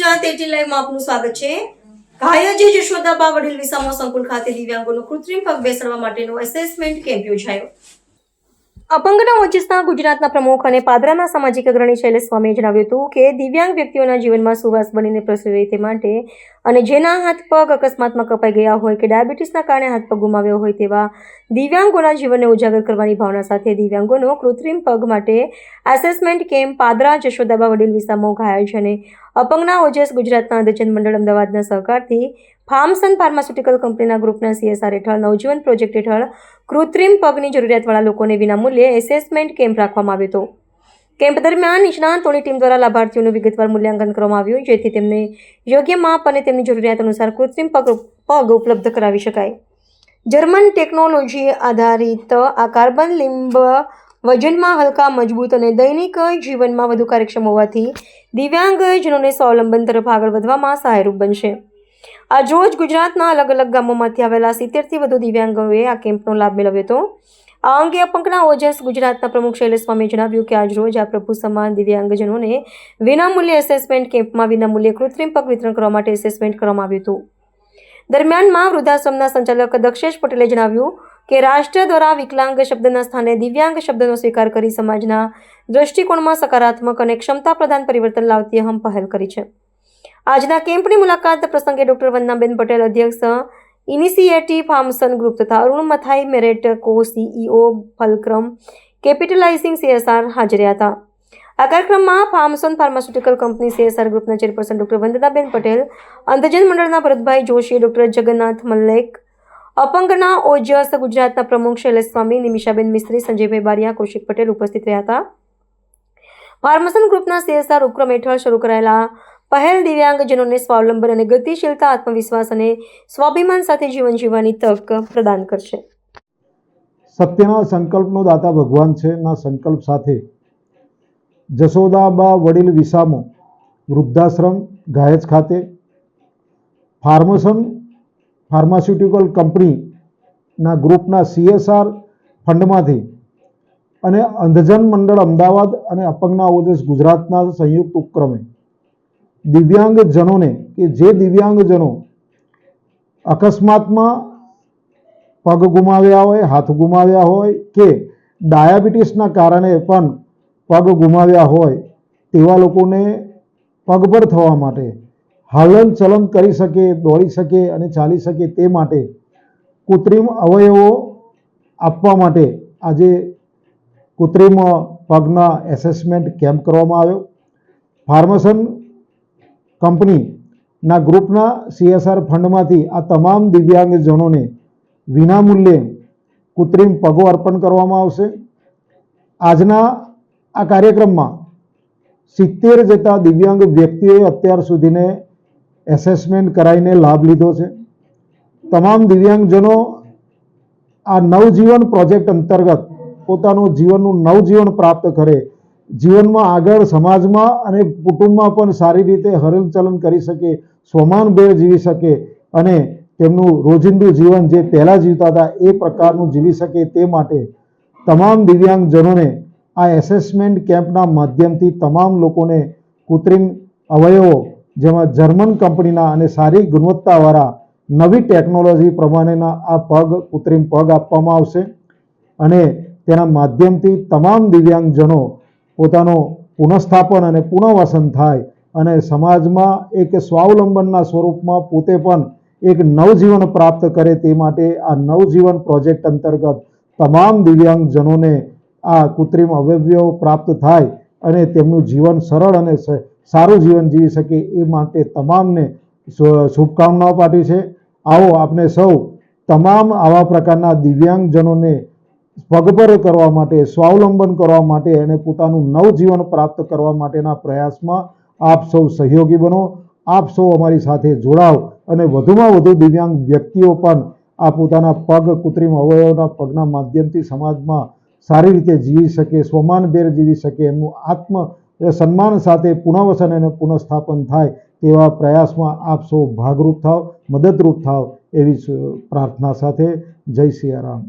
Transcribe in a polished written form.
ગુજરાત 18 લાઈવમાં આપનું સ્વાગત છે। ઘાયજી જશોદાબા વડીલ વિસામો સંકુલ ખાતે દિવ્યાંગોનો કૃત્રિમ પગ બેસાડવા માટેનો એસેસમેન્ટ કેમ્પ યોજાયો। અપંગના ઓજસના ગુજરાતના પ્રમુખ અને પાદરાના સામાજિક અગ્રણી શૈલેષ સ્વામીએ જણાવ્યું હતું કે દિવ્યાંગ વ્યક્તિઓના જીવનમાં સુવાસ બનીને પ્રસરે તે માટે અને જેના હાથ પગ અકસ્માતમાં કપાઈ ગયા હોય કે ડાયાબિટીસના કારણે હાથ પગ ગુમાવ્યો હોય તેવા દિવ્યાંગોના જીવનને ઉજાગર કરવાની ભાવના સાથે દિવ્યાંગોનો કૃત્રિમ પગ માટે એસેસમેન્ટ કેમ્પ પાદરા જશોદાબા વડીલ વિસામો ઘાયલ અને અપંગના ઓજસ ગુજરાતના અધજન મંડળ અમદાવાદના સહકારથી ફાર્મસન ફાર્માસ્યુટિકલ કંપનીના ગ્રુપના CSR હેઠળ નવજીવન પ્રોજેક્ટ હેઠળ કૃત્રિમ પગની જરૂરિયાતવાળા લોકોને વિનામૂલ્યે એસેસમેન્ટ કેમ્પ રાખવામાં આવ્યો હતો। કેમ્પ દરમિયાન નિષ્ણાતોની ટીમ દ્વારા લાભાર્થીઓનું વિગતવાર મૂલ્યાંકન કરવામાં આવ્યું જેથી તેમને યોગ્ય માપ અને તેમની જરૂરિયાત અનુસાર કૃત્રિમ પગ ઉપલબ્ધ કરાવી શકાય। જર્મન ટેકનોલોજી આધારિત આ કાર્બન લિંબ વજનમાં હલકા, મજબૂત અને દૈનિક જીવનમાં વધુ કાર્યક્ષમ હોવાથી દિવ્યાંગજનોને સ્વાવલંબન તરફ આગળ વધવામાં સહાયરૂપ બનશે। આજ રોજ ગુજરાતના અલગ અલગ ગામોમાંથી આવેલા 70થી વધુ દિવ્યાંગોએ આ કેમ્પનો લાભ મેળવ્યો હતો। આ અંગે અપંગના ઓજસ ગુજરાતના પ્રમુખ શૈલેષ સ્વામીએ જણાવ્યું કે આજ રોજ આ પ્રભુ સમાન દિવ્યાંગજનોને વિનામૂલ્યે એસેસમેન્ટ કેમ્પમાં વિનામૂલ્યે કૃત્રિમ પગ વિતરણ કરવા માટે એસેસમેન્ટ કરવામાં આવ્યું હતું। દરમિયાનમાં વૃદ્ધાશ્રમના સંચાલક દક્ષેશ પટેલે જણાવ્યું કે રાષ્ટ્ર દ્વારા વિકલાંગ શબ્દના સ્થાને દિવ્યાંગ શબ્દનો સ્વીકાર કરી સમાજના દ્રષ્ટિકોણમાં સકારાત્મક અને ક્ષમતા પ્રદાન પરિવર્તન લાવતી અહમ પહેલ કરી છે। આજના કેમ્પની મુલાકાત પ્રસંગે ડોક્ટર વંદનાબેન પટેલ અધ્યક્ષ ઇનિશિયેટિવ ફાર્મસન ગ્રુપ તથા અરુણ મથાઈ મેરેટ કો CEO ફલક્રમ કેપિટલાઇઝિંગ CSR હાજર હતા। આ કાર્યક્રમમાં ફાર્મસન ફાર્માસ્યુટિકલ કંપની CSR ગ્રુપના ચેરપર્સન ડોક્ટર વંદનાબેન પટેલ, અંધજન મંડળના ભરતભાઈ જોશી, ડોક્ટર જગન્નાથ મલ્લેક, અપંગના ઓજસ ગુજરાતના પ્રમુખ શૈલેષ સ્વામી, નિમિષાબેન મિસ્ત્રી, સંજયભાઈ બારિયા, કૌશિક પટેલ ઉપસ્થિત રહ્યા હતા। ફાર્મસન ગ્રુપના CSR ઉપક્રમ હેઠળ શરૂ કરાયેલા પહેલ દિવ્યાંગજનોને સ્વાવલંબન અને ગતિશીલતા, આત્મવિશ્વાસ અને સ્વાભિમાન સાથે જીવન જીવવાની તક પ્રદાન કરશે। સત્યના સંકલ્પનો દાતા ભગવાન છે ના સંકલ્પ સાથે જશોદાબા વડીલ વિસામો વૃદ્ધાશ્રમ ઘાયજ ખાતે ફાર્મસન ફાર્માસ્યુટિકલ કંપનીના ગ્રુપના CSR ફંડમાંથી અને અંધજન મંડળ અમદાવાદ અને અપંગના ઓજસ ગુજરાતના સંયુક્ત ઉપક્રમે દિવ્યાંગજનોને કે જે દિવ્યાંગજનો અકસ્માતમાં પગ ગુમાવ્યા હોય, હાથ ગુમાવ્યા હોય કે ડાયાબિટીસના કારણે પણ પગ ગુમાવ્યા હોય તેવા લોકોને પગભર થવા માટે, હલન ચલન કરી શકે, દોડી શકે અને ચાલી શકે તે માટે કૃત્રિમ અવયવો આપવા માટે આજે કૃત્રિમ પગના એસેસમેન્ટ કેમ્પ કરવામાં આવ્યો। ફાર્મસન કંપનીના ગ્રુપના CSR ફંડમાંથી આ તમામ દિવ્યાંગજનોને વિનામૂલ્યે કૃત્રિમ પગો અર્પણ કરવામાં આવશે। આજના આ કાર્યક્રમમાં 70 જેટલા દિવ્યાંગ વ્યક્તિઓએ અત્યાર સુધીને એસેસમેન્ટ કરાવીને લાભ લીધો છે। તમામ દિવ્યાંગજનો આ નવજીવન પ્રોજેક્ટ અંતર્ગત પોતાનું જીવનનું નવજીવન પ્રાપ્ત કરે, જીવનમાં આગળ સમાજમાં અને કુટુંબમાં પણ સારી રીતે હલનચલન કરી શકે, સ્વમાનભેર જીવી શકે અને તેમનું રોજિંદુ જીવન જે પહેલાં જીવતા હતા એ પ્રકારનું જીવી શકે તે માટે તમામ દિવ્યાંગજનોને આ એસેસમેન્ટ કેમ્પના માધ્યમથી તમામ લોકોને કૃત્રિમ અવયવો જેમાં જર્મન કંપનીના અને સારી ગુણવત્તાવાળા નવી ટેકનોલોજી પ્રમાણેના આ કૃત્રિમ પગ આપવામાં આવશે અને તેના માધ્યમથી તમામ દિવ્યાંગજનો પોતાનો પુનઃસ્થાપન અને પુનઃવસન થાય અને સમાજમાં એક સ્વાવલંબનના સ્વરૂપમાં પોતે પણ એક નવજીવન પ્રાપ્ત કરે તે માટે આ નવજીવન પ્રોજેક્ટ અંતર્ગત તમામ દિવ્યાંગજનોને આ કૃત્રિમ અવયવો પ્રાપ્ત થાય અને તેમનું જીવન સરળ અને સારું જીવન જીવી શકે એ માટે તમામને શુભકામનાઓ પાઠવી છે। આવો આપણે સૌ તમામ આવા પ્રકારના દિવ્યાંગજનોને પગભર કરવા માટે, સ્વાવલંબન કરવા માટે અને પોતાનું નવજીવન પ્રાપ્ત કરવા માટેના પ્રયાસમાં આપ સૌ સહયોગી બનો। આપ સૌ અમારી સાથે જોડાવ અને વધુમાં વધુ દિવ્યાંગ વ્યક્તિઓ પણ આ પોતાના પગ કૃત્રિમ અવયવોના પગના માધ્યમથી સમાજમાં સારી રીતે જીવી શકે, સ્વમાનભેર જીવી શકે, એમનું આત્મ સન્માન સાથે પુનઃવસન અને પુનઃસ્થાપન થાય તેવા પ્રયાસમાં આપ સૌ ભાગરૂપ થાવ, મદદરૂપ થાવ એવી પ્રાર્થના સાથે જય સિયારામ।